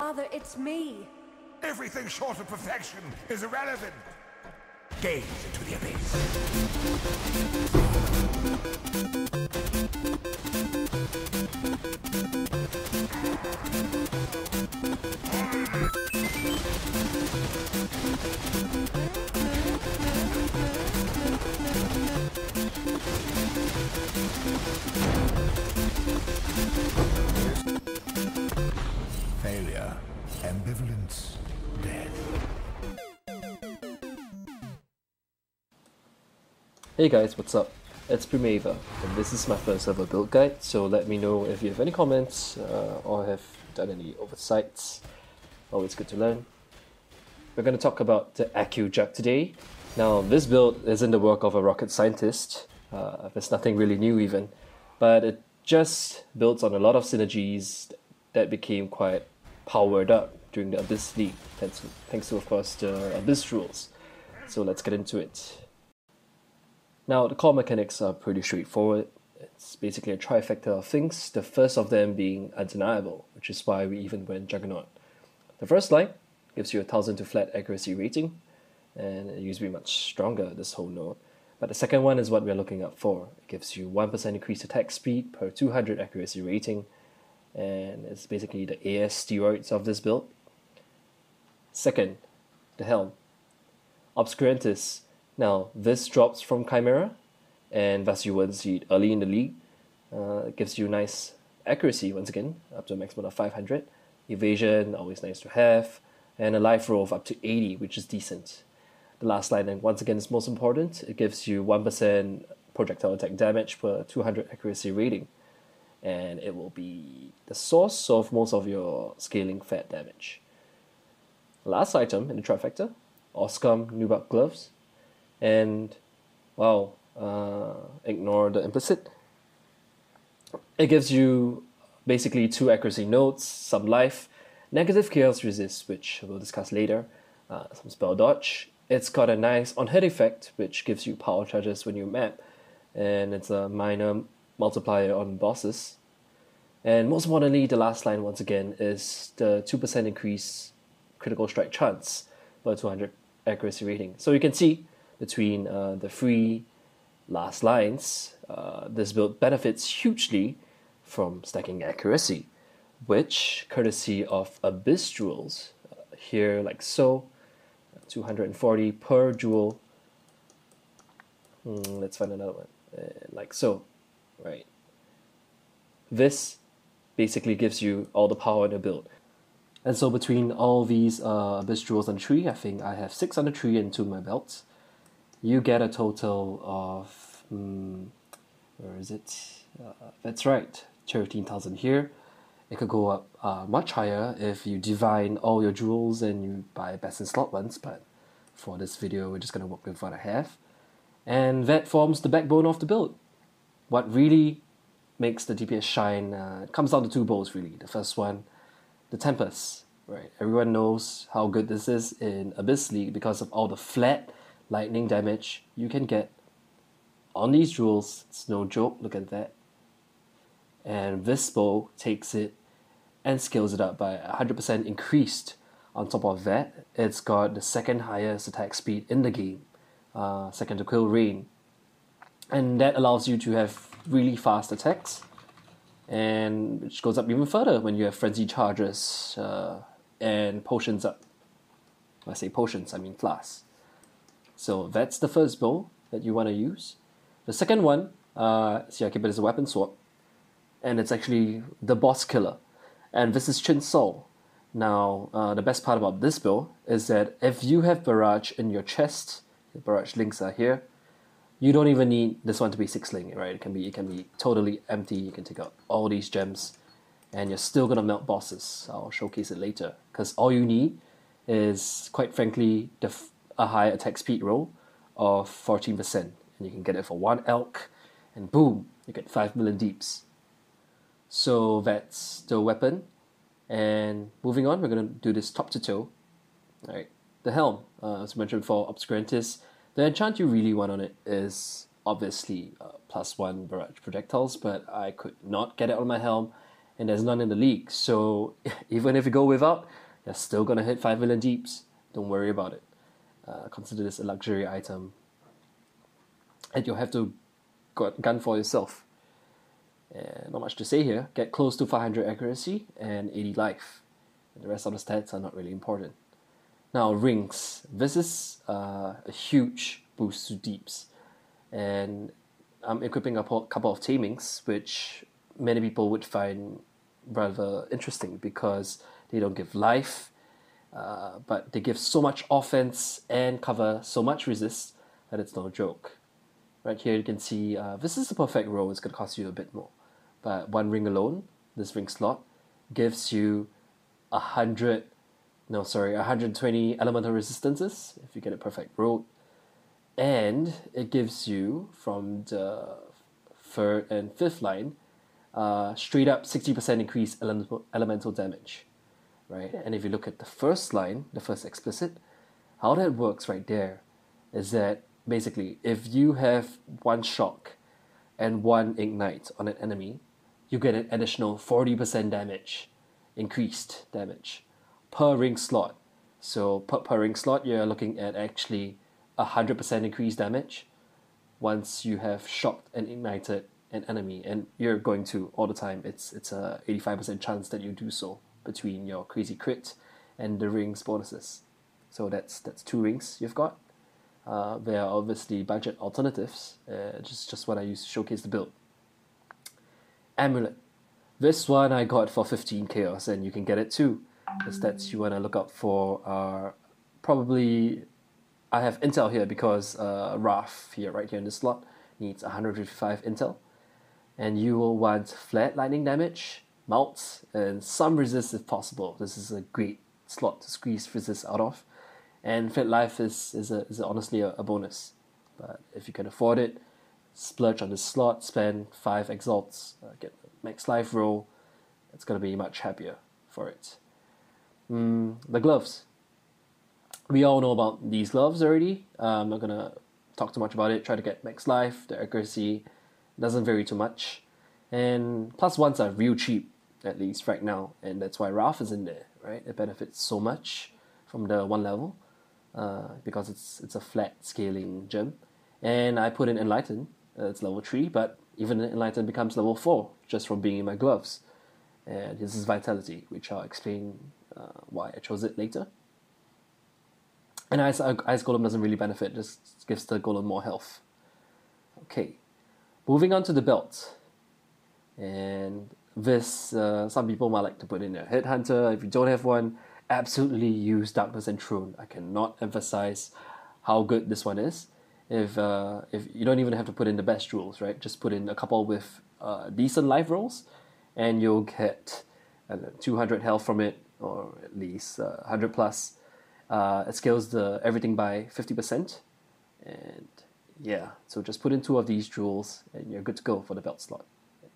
Father, it's me. Everything short of perfection is irrelevant. Gaze into the abyss. Failure, ambivalence, death. Hey guys, what's up? It's Primavera, and this is my first ever build guide, so let me know if you have any comments or have done any oversights. Always good to learn. We're going to talk about the Acro jug today. Now, this build isn't the work of a rocket scientist. There's nothing really new even, but it just builds on a lot of synergies that became quite powered up during the Abyss League, thanks to of course the Abyss rules. So let's get into it. Now, the core mechanics are pretty straightforward. It's basically a trifecta of things, the first of them being undeniable, which is why we even went Juggernaut. The first line gives you a 1000 to flat accuracy rating, and it used to be much stronger, this whole node. But the second one is what we're looking up for. It gives you 1% increased attack speed per 200 accuracy rating, and it's basically the AS steroids of this build. Second, the Helm Obscurantists. Now, this drops from Chimera, and thus you won't see it early in the league. It gives you nice accuracy, once again, up to a maximum of 500. Evasion, always nice to have. And a life roll of up to 80, which is decent. The last line, and once again, is most important. It gives you 1% projectile attack damage per 200 accuracy rating. And it will be the source of most of your scaling fat damage. Last item in the trifecta, Oscom Nubuck Gloves. And, wow, ignore the implicit. It gives you basically 2 accuracy nodes, some life, negative chaos resist, which we'll discuss later, some spell dodge. It's got a nice on-hit effect, which gives you power charges when you map, and it's a minor multiplier on bosses. And most importantly, the last line, once again, is the 2% increase critical strike chance per 200 accuracy rating. So you can see between the 3 last lines, this build benefits hugely from stacking accuracy, which, courtesy of Abyss jewels, here like so, 240 per jewel. Let's find another one, like so, right? This basically gives you all the power in the build. And so between all these Abyss jewels on the tree, I think I have 6 on the tree and 2 in my belts. You get a total of, where is it? That's right, 13,000 here. It could go up much higher if you divine all your jewels and you buy best in slot ones, but for this video we're just going to work with what I have. And that forms the backbone of the build. What really makes the DPS shine comes down to 2 bows really. The first one, the Tempest, right? Everyone knows how good this is in Abyss League because of all the flat lightning damage you can get on these jewels. It's no joke, look at that. And this bow takes it and scales it up by 100% increased. On top of that, it's got the second highest attack speed in the game, second to kill rain. And that allows you to have really fast attacks, and which goes up even further when you have frenzy charges and potions up. When I say potions, I mean flasks. So that's the first bow that you want to use. The second one, see I keep it as a weapon swap, and it's actually the boss killer. And this is Chin Sol. Now, the best part about this build is that if you have Barrage in your chest, the Barrage Links are here, you don't even need this one to be 6-ling, right? It can be totally empty. You can take out all these gems, and you're still gonna melt bosses. I'll showcase it later, because all you need is, quite frankly, a high attack speed roll of 14%, and you can get it for 1 elk, and boom, you get 5 million deeps. So that's the weapon, and moving on, we're going to do this top to toe. Alright, the Helm, as mentioned before, Obscurantists. The enchant you really want on it is obviously +1 barrage projectiles, but I could not get it on my Helm, and there's none in the league. So even if you go without, you're still gonna hit 5 million deeps. Don't worry about it. Consider this a luxury item, and you'll have to gun for yourself. And not much to say here. Get close to 500 accuracy and 80 life. And the rest of the stats are not really important. Now, rings. This is a huge boost to deeps. And I'm equipping a couple of tamings, which many people would find rather interesting because they don't give life, but they give so much offense and cover so much resist that it's no joke. Right here you can see this is the perfect row. It's going to cost you a bit more. But one ring alone, this ring slot, gives you 120 elemental resistances if you get a perfect road. And it gives you, from the 3rd and 5th line, straight up 60% increased elemental damage. Right? And if you look at the first line, the first explicit, how that works right there is that basically if you have one shock and one ignite on an enemy, you get an additional 40% damage, increased damage, per ring slot. So per ring slot, you're looking at actually 100% increased damage once you have shocked and ignited an enemy, and you're going to all the time. It's a 85% chance that you do so between your crazy crit and the rings bonuses. So that's 2 rings you've got. There are obviously budget alternatives, just what I use to showcase the build. Amulet. This one I got for 15 chaos, and you can get it too. The stats you want to look out for are probably, I have intel here because Wrath here, right here in this slot, needs 155 intel. And you will want flat lightning damage, melts, and some resist if possible. This is a great slot to squeeze resist out of. And flat life is honestly a bonus. But if you can afford it, splurge on this slot, spend 5 exalts, get max life roll. It's going to be much happier for it. The gloves. We all know about these gloves already. I'm not going to talk too much about it. Try to get max life. The accuracy doesn't vary too much. And +1s are real cheap, at least right now. And that's why Wrath is in there, right? It benefits so much from the 1 level because it's a flat scaling gem. And I put in Enlighten. It's level 3, but even Enlighten becomes level 4 just from being in my gloves. And this is Vitality, which I'll explain why I chose it later. And Ice Golem doesn't really benefit, just gives the Golem more health. Okay, moving on to the belt. And this, some people might like to put in a Headhunter. If you don't have one, absolutely use Darkness Enthroned. I cannot emphasize how good this one is. If you don't even have to put in the best rules, right? Just put in a couple with decent life rolls, and you'll get 200 health from it, or at least 100 plus. It scales everything by 50%, and yeah, so just put in 2 of these jewels, and you're good to go for the belt slot.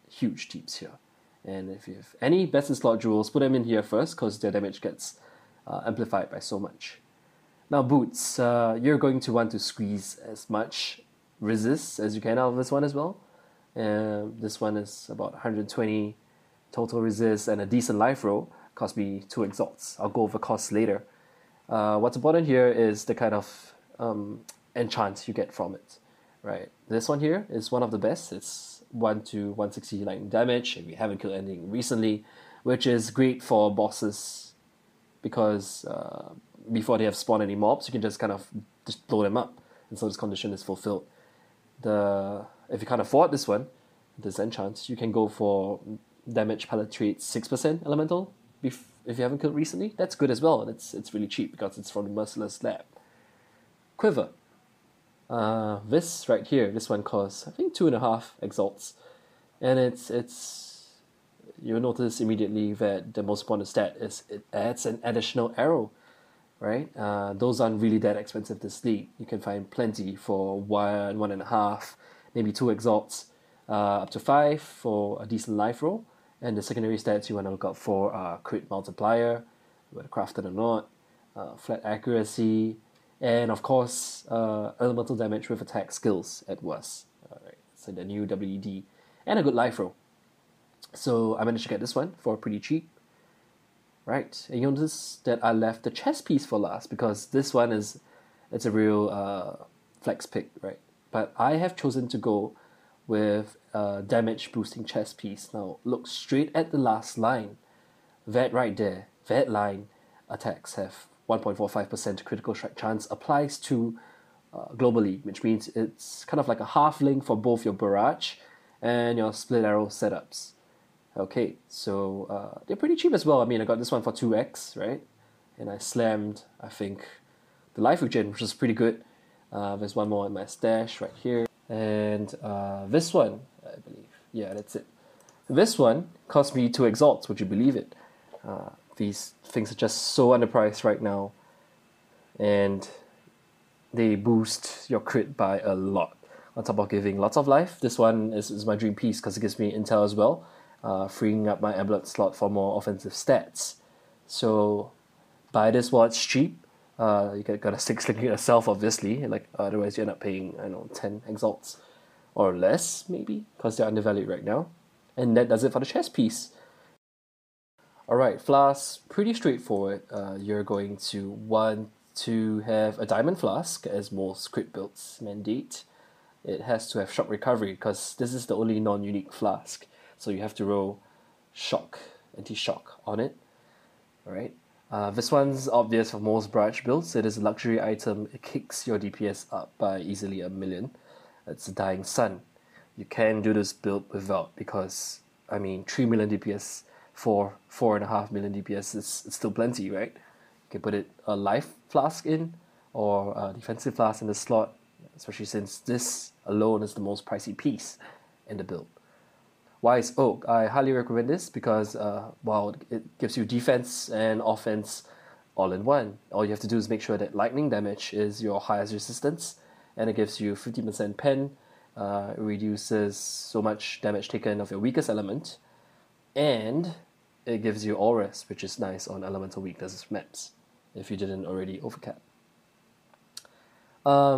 Huge tips here. And if you have any best in slot jewels, put them in here first, because their damage gets amplified by so much. Now boots, you're going to want to squeeze as much resist as you can out of this one as well. This one is about 120 total resist and a decent life roll. Cost me 2 exalts. I'll go over costs later. What's important here is the kind of enchant you get from it, right? This one here is one of the best. It's 1 to 160 lightning damage if you haven't killed anything recently, which is great for bosses because before they have spawned any mobs, you can just kind of just blow them up, and so this condition is fulfilled. If you can't afford this one, this enchant, you can go for damage penetrates 6% elemental if you haven't killed recently. That's good as well, and it's really cheap because it's from the Merciless Lab. Quiver. This right here, this one costs I think 2.5 exalts, and it's you'll notice immediately that the most important stat is it adds an additional arrow, right? Those aren't really that expensive this league. You can find plenty for 1.5, maybe 2 exalts, up to 5 for a decent life roll. And the secondary stats you want to look out for are crit multiplier, whether crafted or not, flat accuracy, and of course elemental damage with attack skills at worst. Alright, so the new WED, and a good life roll. So I managed to get this one for pretty cheap. Right, and you notice that I left the chest piece for last because this one it's a real flex pick, right? But I have chosen to go with a damage boosting chest piece. Now look straight at the last line. That right there, that line, attacks have 1.45% critical strike chance applies to globally, which means it's kind of like a half link for both your barrage and your split arrow setups. Okay, so they're pretty cheap as well. I mean, I got this one for 2x, right? And I slammed, I think, the life regen, which is pretty good. There's one more in my stash right here. And this one, I believe. Yeah, that's it. This one cost me 2 exalts, would you believe it? These things are just so underpriced right now. And they boost your crit by a lot. On top of giving lots of life, this one is my dream piece because it gives me intel as well, freeing up my amulet slot for more offensive stats. So buy this while it's cheap. You gotta stick slinking it yourself, obviously. Like otherwise, you end up paying 10 exalts or less, maybe, because they're undervalued right now. And that does it for the chest piece. Alright, flask, pretty straightforward. You're going to want to have a diamond flask, as most crit builds mandate. It has to have shock recovery, because this is the only non-unique flask. So you have to roll shock, anti-shock on it. Alright. This one's obvious for most barrage builds. It is a luxury item. It kicks your DPS up by easily 1 million. It's a dying sun. You can do this build without, because, 3 million DPS for 4.5 million DPS is still plenty, right? You can put a life flask in, or a defensive flask in the slot, especially since this alone is the most pricey piece in the build. Wise Oak, I highly recommend this because while it gives you defense and offense all in one, all you have to do is make sure that lightning damage is your highest resistance, and it gives you 50% pen, it reduces so much damage taken of your weakest element, and it gives you auras, which is nice on elemental weakness maps, if you didn't already overcap.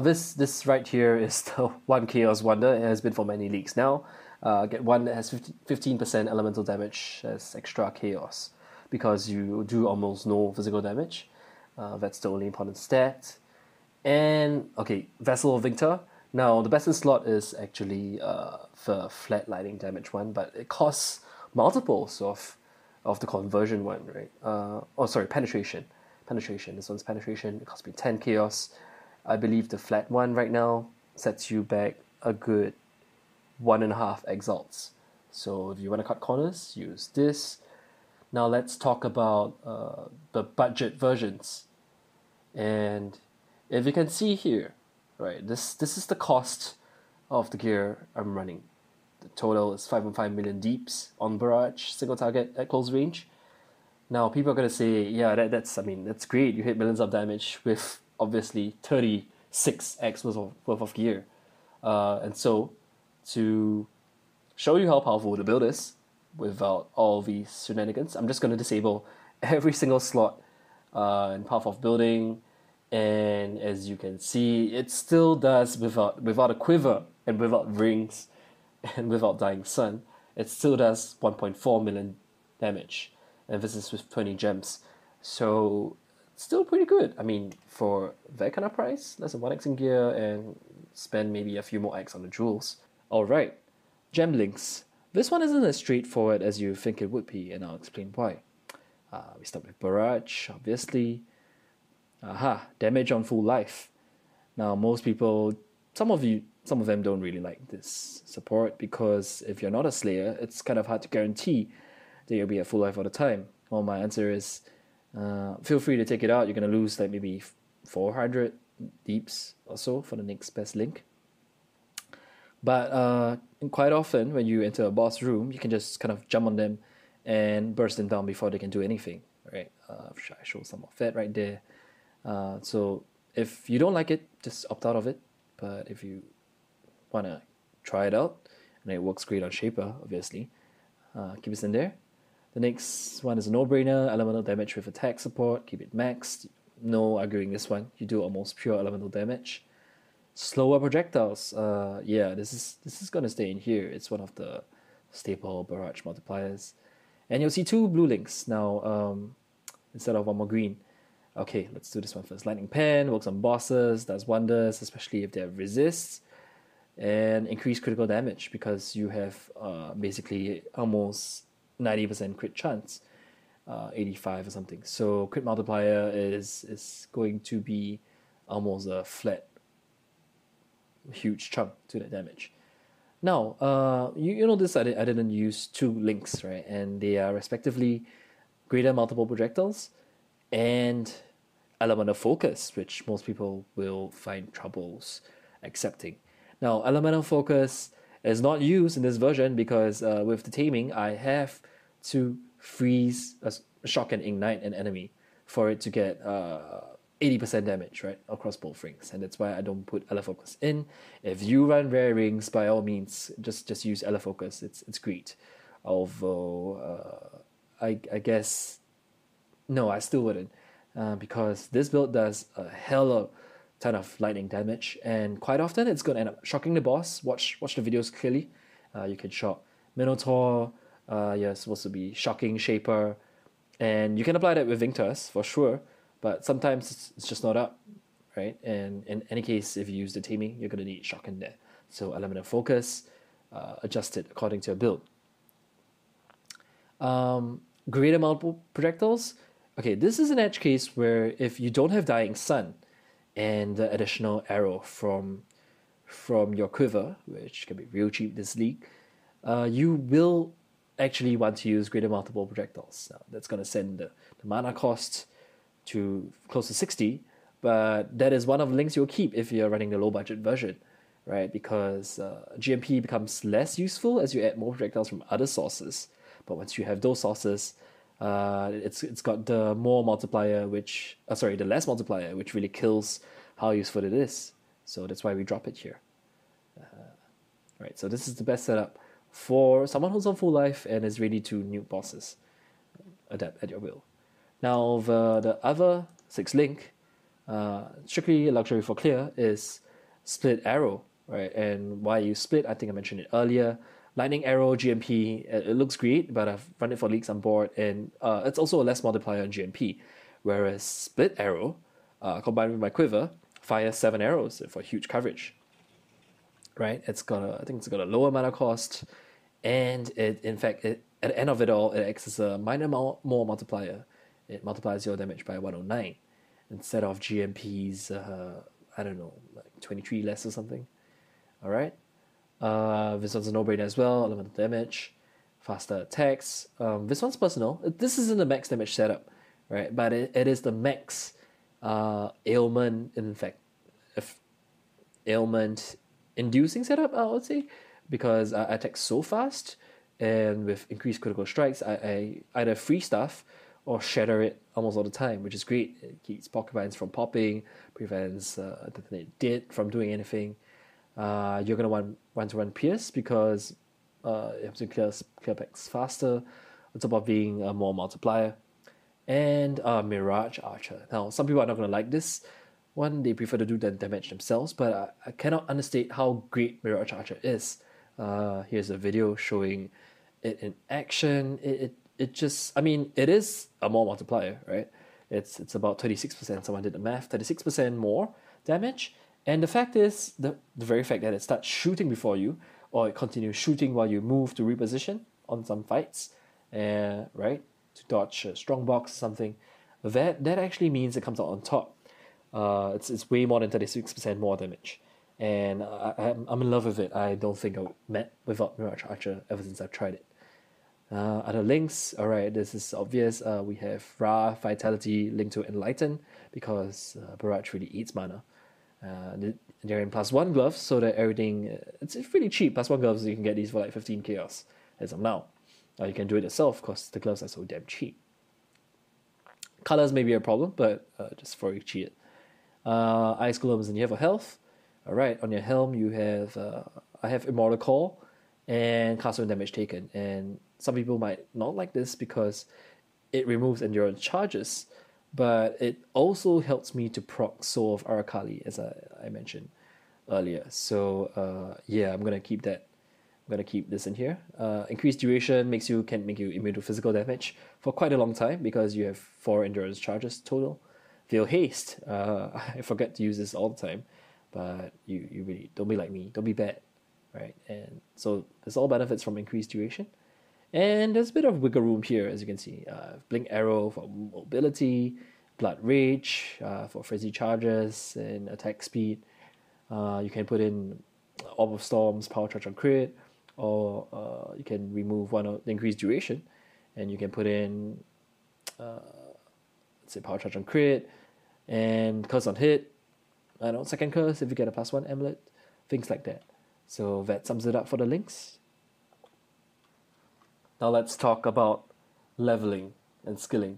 This right here is the one Chaos Wonder. It has been for many leagues now. Get one that has 15% elemental damage as extra chaos, because you do almost no physical damage. That's the only important stat. And okay, Vessel of Victor. Now the best in slot is actually the flat lightning damage one, but it costs multiples of the conversion one, right? Penetration. Penetration. This one's penetration. It costs me 10 chaos. I believe the flat one right now sets you back a good 1.5 exalts. So if you want to cut corners, use this. Now let's talk about the budget versions. And if you can see here, right, this is the cost of the gear I'm running. The total is 5.5 million deeps on barrage, single target at close range. Now people are gonna say, yeah, that's great. You hit millions of damage with obviously 36x worth of gear, and so to show you how powerful the build is without all these shenanigans, I'm just going to disable every single slot in Path of Building, and as you can see, it still does without a quiver and without rings and without Dying Sun, it still does 1.4 million damage, and this is with 20 gems, so still pretty good. For that kind of price, less than 1x in gear, and spend maybe a few more x on the jewels. Alright, Jemm Links. This one isn't as straightforward as you think it would be, and I'll explain why. We start with Barrage, obviously. Damage on full life. Now, most people, some of them don't really like this support, because if you're not a Slayer, it's kind of hard to guarantee that you'll be at full life all the time. Well, my answer is, feel free to take it out. You're going to lose like maybe 400 deeps or so for the next best link. But quite often, when you enter a boss room, you can just kind of jump on them and burst them down before they can do anything, right? I show some of that right there. So if you don't like it, just opt out of it. But if you want to try it out, and it works great on Shaper, obviously, keep it in there. The next one is a no-brainer, elemental damage with attack support, keep it maxed. No arguing this one, you do almost pure elemental damage. Slower projectiles, this is gonna stay in here. It's one of the staple barrage multipliers. And you'll see 2 blue links now instead of 1 more green. Okay, let's do this one first. Lightning Pen works on bosses, does wonders, especially if they have resists, and increased critical damage because you have basically almost 90% crit chance, 85 or something. So crit multiplier is going to be almost a flat, huge chunk to that damage. Now, you notice I didn't use 2 links, right? And they are respectively greater multiple projectiles and element of focus, which most people will find troubles accepting. Now, elemental focus is not used in this version because with the taming, I have to freeze, shock and ignite an enemy for it to get 80% damage, right, across both rings, and that's why I don't put Ele Focus in. If you run rare rings, by all means, just use Ele Focus. It's great. Although I guess no, I still wouldn't, because this build does a hell of ton of lightning damage, and quite often it's going to end up shocking the boss. Watch the videos clearly. You can shock Minotaur. You're supposed to be shocking Shaper, and you can apply that with Vinks for sure. But sometimes it's just not up, right? And in any case, if you use the taming, you're going to need shock in there. So element of focus, adjust it according to your build. Greater multiple projectiles. Okay, this is an edge case where if you don't have Dying Sun and the additional arrow from your quiver, which can be real cheap this league, you will actually want to use greater multiple projectiles. Now, that's going to send the mana cost to close to 60, but that is one of the links you'll keep if you're running the low budget version, right? Because GMP becomes less useful as you add more projectiles from other sources. But once you have those sources, it's got the more multiplier, the less multiplier, which really kills how useful it is. So that's why we drop it here. Right, so this is the best setup for someone who's on full life and is ready to nuke bosses. Adapt at your will. Now the other 6 link, strictly luxury for clear, is split arrow, right? And why you split, I think I mentioned it earlier. Lightning arrow GMP, it looks great, but I've run it for leagues on board, and it's also a less multiplier on GMP. Whereas split arrow, combined with my quiver, fires 7 arrows for huge coverage. Right? I think it's got a lower mana cost, and at the end of it all, it acts as a minor more multiplier. It multiplies your damage by 109 instead of GMP's, I don't know, like 23 less or something. Alright? This one's a no-brainer as well, elemental damage, faster attacks. This one's personal. This isn't the max damage setup, right? But it is the max ailment, ailment-inducing setup, I would say, because I attack so fast, and with increased critical strikes, I either free stuff or shatter it almost all the time, which is great. It keeps porcupines from popping, prevents dead from doing anything. You're going to want to run Pierce because you have to clear packs faster, on top of being a more multiplier. And Mirage Archer. Now, some people are not going to like this one. They prefer to do the damage themselves, but I cannot understate how great Mirage Archer is. Here's a video showing it in action. It just, I mean, it is a more multiplier, right? It's about 36%. Someone did the math. 36% more damage. And the fact is, the very fact that it starts shooting before you, or it continues shooting while you move to reposition on some fights, right, to dodge a strong box or something, that actually means it comes out on top. It's way more than 36% more damage, and I'm in love with it. I don't think I would met without Mirage Archer ever since I've tried it. Other links, alright, this is obvious. We have Ra Vitality linked to Enlighten because Barrage really eats mana. They're in +1 gloves, so that everything, it's really cheap. +1 gloves, you can get these for like 15 chaos as of now. You can do it yourself because the gloves are so damn cheap. Colors may be a problem, but just for you cheat it. Ice Golems and you have a health. Alright, on your helm you have, I have Immortal Call and Castle Damage Taken. And some people might not like this because it removes endurance charges, but it also helps me to proc Soul of Arakali, as I mentioned earlier. So yeah, I'm going to keep that I'm gonna keep this in here. Increased duration can make you immune to physical damage for quite a long time because you have 4 endurance charges total. Veil haste. I forget to use this all the time, but you really don't be like me. Don't be bad, right? And so there's all benefits from increased duration, and there's a bit of wiggle room here, as you can see. Blink arrow for mobility, blood rage for frenzy charges and attack speed. You can put in Orb of Storms, power charge on crit, or you can remove one of the increased duration, and you can put in, let's say, power charge on crit, and curse on hit. I don't know, second curse if you get a +1 amulet, things like that. So that sums it up for the links. Now let's talk about leveling and skilling.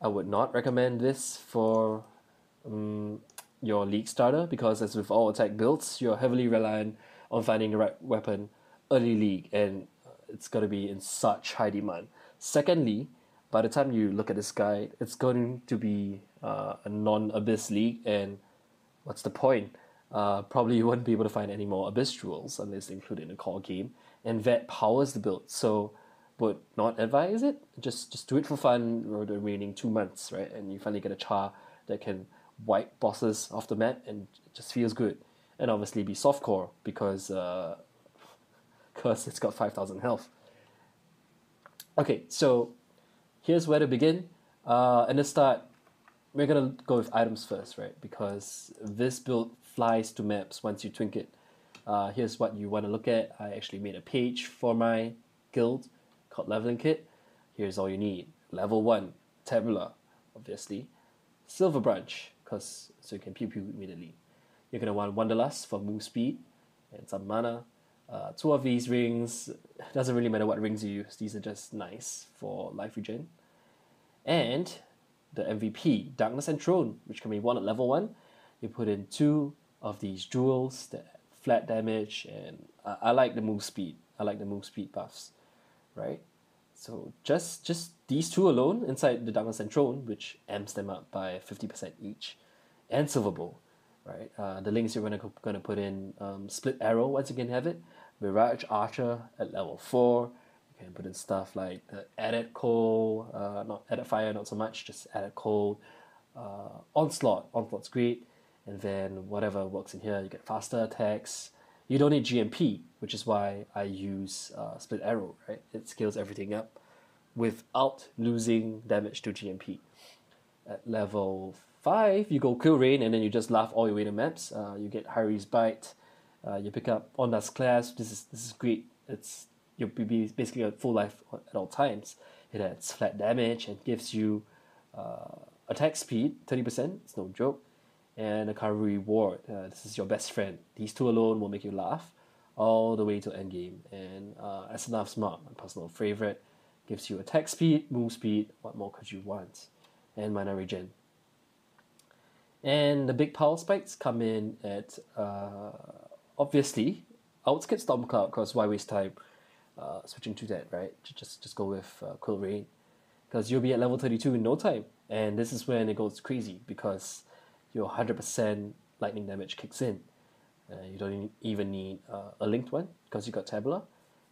I would not recommend this for your league starter because, as with all attack builds, you're heavily reliant on finding the right weapon early league, and it's going to be in such high demand. Secondly, by the time you look at this guide, it's going to be a non-Abyss league, and what's the point? Probably you won't be able to find any more Abyss jewels unless they include it in the core game, and that powers the build. So would not advise it. Just do it for fun for the remaining 2 months, right? And you finally get a char that can wipe bosses off the map, and it just feels good. And obviously be softcore because it's got 5,000 health. Okay, so here's where to begin. In the start, we're gonna go with items first, right? Because this build flies to maps once you twink it. Here's what you want to look at. I actually made a page for my guild called Leveling Kit. Here's all you need. Level 1, Tabula, obviously. Silver Branch, so you can pew immediately. You're going to want Wanderlust for move speed and some mana. 2 of these rings, doesn't really matter what rings you use, these are just nice for life regen. And the MVP, Darkness and Throne, which can be won at level 1. You put in 2 of these jewels that flat damage, and I like the move speed. I like the move speed buffs, right? So just these 2 alone inside the Darkness and Throne, which amps them up by 50% each, and Silver Bow, right? The links you're gonna put in Split Arrow once you can have it, Barrage Archer at level 4. You can put in stuff like the Added Cold, not Added Fire, not so much, just Added Cold. Onslaught's great, and then whatever works in here, you get faster attacks. You don't need GMP, which is why I use Split Arrow, right? It scales everything up without losing damage to GMP. At level 5, you go Kill Rain, and then you just laugh all your way to maps. You get Harry's Bite. You pick up Onda's Clasp. This is great. You'll be basically at full life at all times. It adds flat damage and gives you attack speed 30%. It's no joke. And a current reward. This is your best friend. These 2 alone will make you laugh all the way to endgame. And Ascendancy, my personal favorite, gives you attack speed, move speed. What more could you want? And mana regen. And the big power spikes come in at obviously I would skip Stormcloud because why waste time switching to that, right? Just go with Quill Rain, because you'll be at level 32 in no time, and this is when it goes crazy because your 100% lightning damage kicks in. You don't even need a linked one because you got Tabula.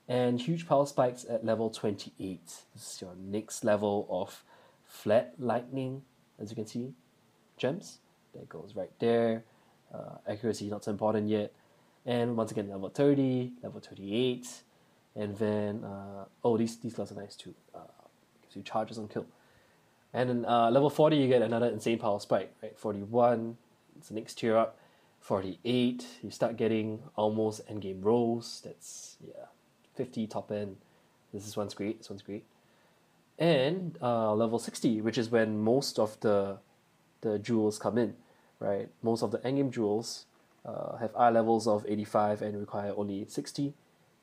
And huge power spikes at level 28. This is your next level of flat lightning, as you can see. Gems, that goes right there. Accuracy not so important yet. And once again, level 30, level 38. And then, these class are nice too. Gives you charges on kill. And then level 40, you get another insane power spike, right? 41, it's the next tier up. 48, you start getting almost endgame rolls. That's, 50 top end. This one's great. And level 60, which is when most of the jewels come in, right? Most of the endgame jewels have eye levels of 85 and require only 60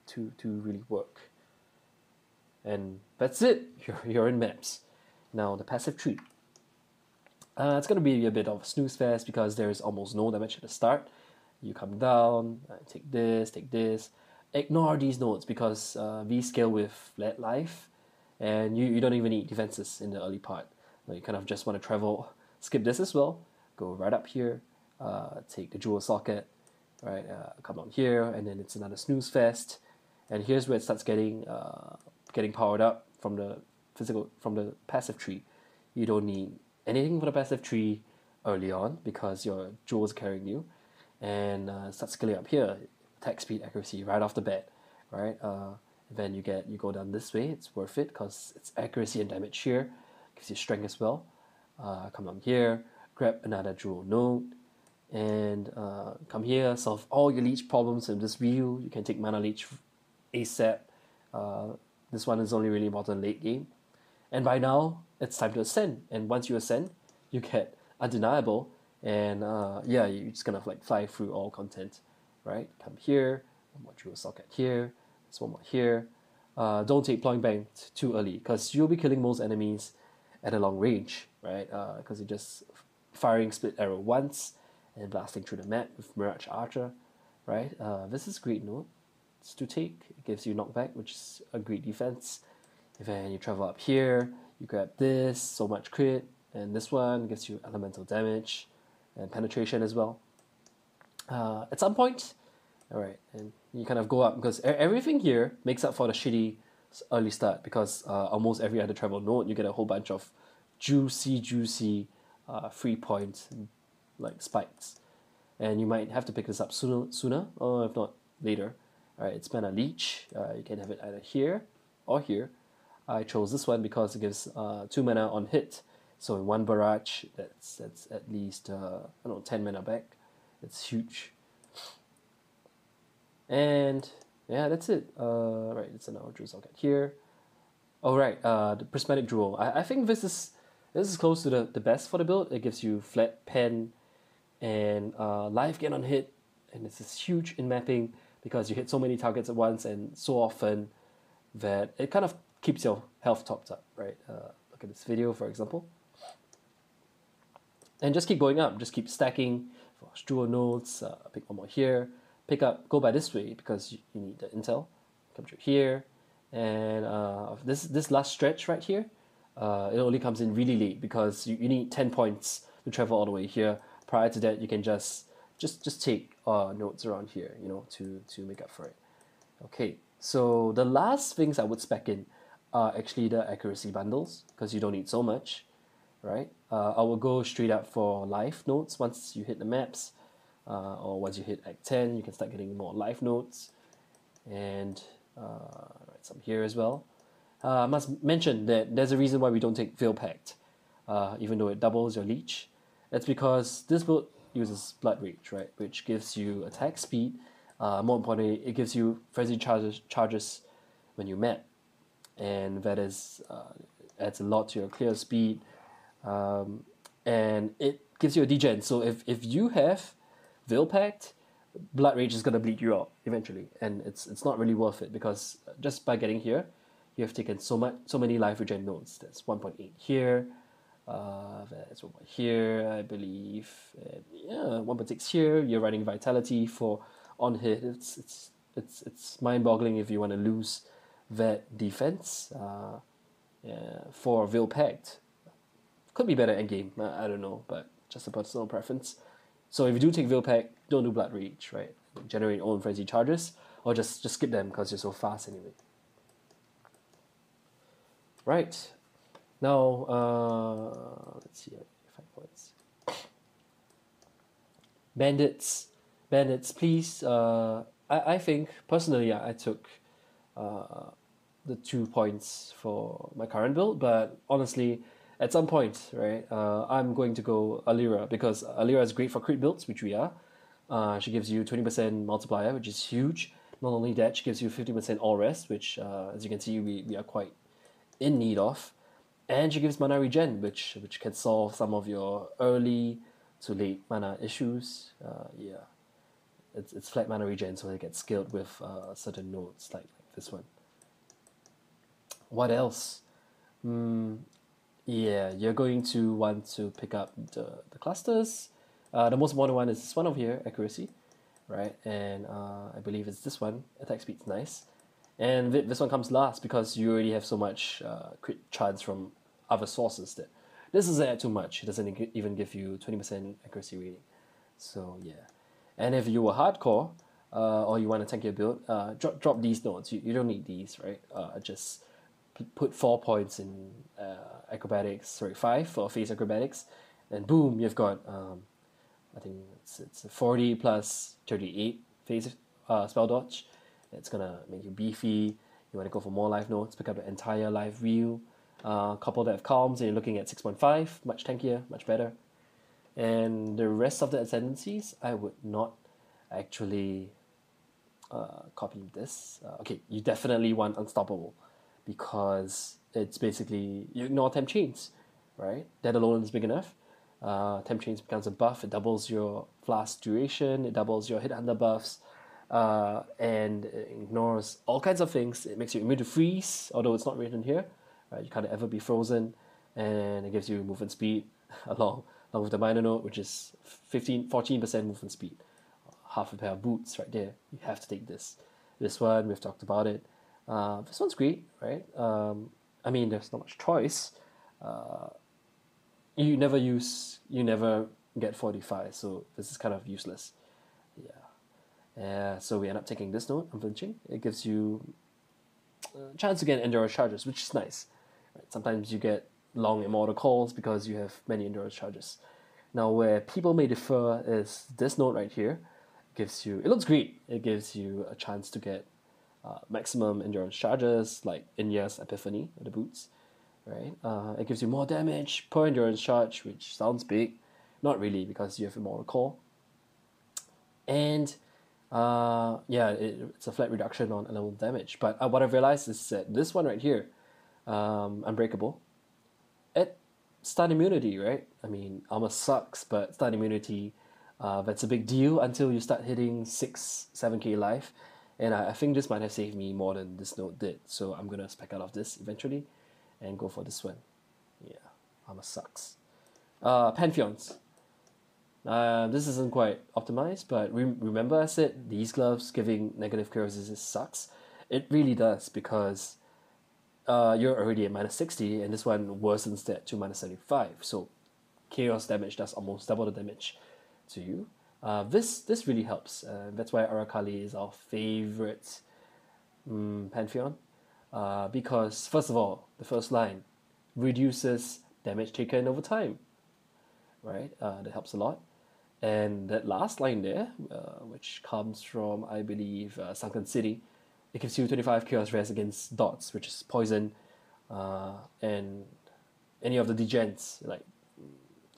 to really work. And that's it. You're in maps. Now the passive tree. It's going to be a bit of a snooze fest because there is almost no damage at the start. You come down, take this. Ignore these nodes because these scale with flat life, and you don't even need defenses in the early part. You kind of just want to travel. Skip this as well. Go right up here. Take the jewel socket. Right, come on here, and then it's another snooze fest. And here's where it starts getting powered up from the passive tree. You don't need anything for the passive tree early on because your jewels carrying you, and start scaling up here. Attack speed, accuracy right off the bat, right? Then you go down this way. It's worth it because it's accuracy and damage here, gives you strength as well. Come down here, grab another jewel node, and come here, solve all your leech problems in this wheel. You can take mana leech ASAP. This one is only really important late game. And by now, it's time to ascend. And once you ascend, you get undeniable. And yeah, you're just gonna like fly through all content, right? Come here, one more jewel socket here, there's one more here. Don't take Plowing Bank too early because you'll be killing most enemies at a long range, right? Because you're just firing split arrow once and blasting through the map with Mirage Archer, right? This is great node to take. It gives you knockback, which is a great defense. And then you travel up here, you grab this, so much crit, and this one gives you elemental damage and penetration as well. At some point, alright, and you kind of go up because everything here makes up for the shitty early start because almost every other travel node you get a whole bunch of juicy free points like spikes, and you might have to pick this up sooner or if not later. Alright, it's mana leech. You can have it either here or here. I chose this one because it gives 2 mana on hit. So in one barrage, that's at least 10 mana back. It's huge. And yeah, that's it. Right, it's another jewel socket here. Oh right, the prismatic jewel. I think this is close to the best for the build. It gives you flat pen and life gain on hit, and this is huge in mapping because you hit so many targets at once and so often that it kind of keeps your health topped up, right? Look at this video, for example. And just keep going up, just keep stacking for jewel nodes, pick one more here, go by this way because you need the intel. Come through here, and this last stretch right here, it only comes in really late because you need 10 points to travel all the way here. Prior to that, you can just take nodes around here, to make up for it. Okay, so the last things I would spec in are actually the accuracy bundles because you don't need so much, right? I will go straight up for life nodes once you hit the maps, or once you hit Act 10, you can start getting more life nodes, and some here as well. I must mention that there's a reason why we don't take Veil Pact, even though it doubles your leech. That's because this build uses Blood Rage, right, which gives you attack speed. More importantly, it gives you frenzy charges when you map, and that adds a lot to your clear speed, and it gives you a degen. So if you have Veil Pact, Blood Rage is gonna bleed you out eventually, and it's not really worth it because just by getting here, you have taken so many life regen nodes. That's 1.8 here. That's 1 here, I believe. And yeah, 1.6 here. You're running vitality for on hit. It's mind-boggling if you want to lose that defense. For Veil Pact, could be better end game. I don't know, but just a personal preference. So if you do take Veil Pact, don't do Blood Rage, right? Generate your own frenzy charges, or just skip them because you're so fast anyway. Right. Now, let's see, 5 points. Bandits, please. I think, personally, I took the 2 points for my current build, but honestly, at some point, right, I'm going to go Alira, because Alira is great for crit builds, which we are. She gives you 20% multiplier, which is huge. Not only that, she gives you 50% all rest, which, as you can see, we are quite in need of. And she gives mana regen, which can solve some of your early to late mana issues. Yeah, it's flat mana regen, so it gets scaled with certain nodes like this one. What else? Yeah, you're going to want to pick up the clusters. The most important one is this one over here, accuracy, right? And I believe it's this one. Attack speed's nice. And this one comes last because you already have so much crit chance from other sources that this isn't too much. It doesn't even give you 20% accuracy rating. So yeah. And if you were hardcore, or you want to tank your build, drop these nodes. You don't need these, right? Just put 4 points in acrobatics, sorry, 5 for phase acrobatics, and boom, you've got I think it's a 40 plus 38 phase spell dodge. It's gonna make you beefy. You want to go for more life nodes, pick up the entire life wheel. Couple that have calms, and you're looking at 6.5, much tankier, much better. And the rest of the ascendancies, I would not actually copy this. Okay, you definitely want unstoppable, because it's basically, you ignore temp chains, right? That alone is big enough. Temp chains becomes a buff. It doubles your flask duration. It doubles your hit under buffs, and it ignores all kinds of things. It makes you immune to freeze, although it's not written here. Right? You can't ever be frozen, and it gives you movement speed along with the minor node, which is 14% movement speed. Half a pair of boots right there. You have to take this. This one, we've talked about it. This one's great, right? I mean, there's not much choice. You never get 45, so this is kind of useless. Yeah. So we end up taking this node, unflinching. It gives you a chance to get endurance charges, which is nice. Right? Sometimes you get long immortal calls because you have many endurance charges. Now, where people may differ is this node right here. It looks great. It gives you a chance to get maximum endurance charges, like Inya's Epiphany, or the boots. Right? It gives you more damage per endurance charge, which sounds big. Not really, because you have immortal call. And it's a flat reduction on elemental damage. But what I've realized is that this one right here, Unbreakable, it stun immunity, right? I mean, armor sucks, but stun immunity, that's a big deal until you start hitting 6-7k life. And I think this might have saved me more than this node did. So I'm going to spec out of this eventually and go for this one. Yeah, armor sucks. Pantheons. This isn't quite optimized, but remember I said these gloves giving negative cure resistance sucks? It really does, because you're already at minus 60, and this one worsens that to minus 75. So chaos damage does almost double the damage to you. This really helps. That's why Arakali is our favorite Pantheon. Because, first of all, the first line reduces damage taken over time. Right? That helps a lot. And that last line there, which comes from, I believe, Sunken City, it gives you 25 chaos res against dots, which is poison, and any of the degens, like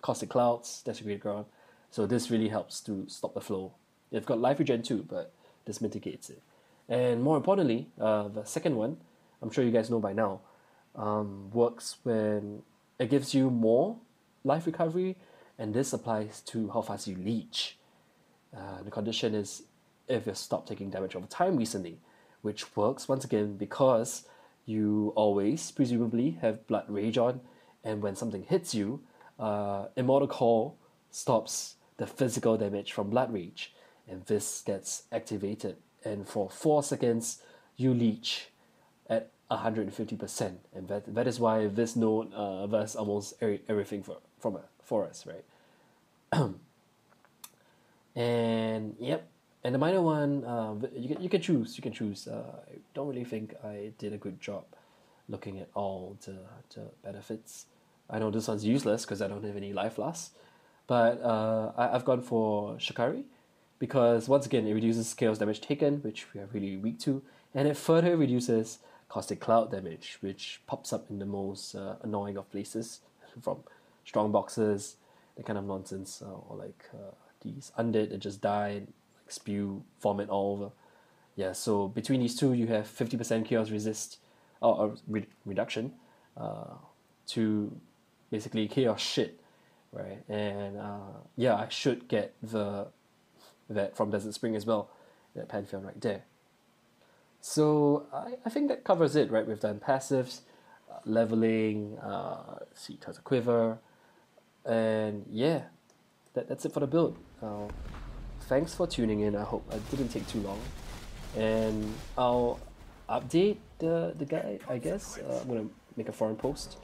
Caustic Clouds, Desecrated Ground. So this really helps to stop the flow. You've got life regen too, but this mitigates it. And more importantly, the second one, I'm sure you guys know by now, works when it gives you more life recovery, and this applies to how fast you leech. The condition is if you've stopped taking damage over time recently, which works once again because you always presumably have Blood Rage on, and when something hits you, Immortal Call stops the physical damage from Blood Rage, and this gets activated, and for 4 seconds you leech at 150%, and that is why this node does almost everything for us, right? And yep, and the minor one, you can choose. I don't really think I did a good job looking at all the benefits. I know this one's useless because I don't have any life loss, but I've gone for Shikari because once again it reduces chaos damage taken, which we are really weak to, and it further reduces Caustic Cloud damage, which pops up in the most annoying of places, from strong boxes, that kind of nonsense, or like these undead that just die and like spew vomit all over. Yeah, so between these two, you have 50% chaos resist or reduction to basically chaos shit, right? And yeah, I should get that from Desert Spring as well, that Pantheon right there. So I think that covers it, right? We've done passives, leveling, see, turns a quiver, and yeah, that's it for the build. Thanks for tuning in. I hope I didn't take too long, and I'll update the guide, I guess. I'm gonna make a forum post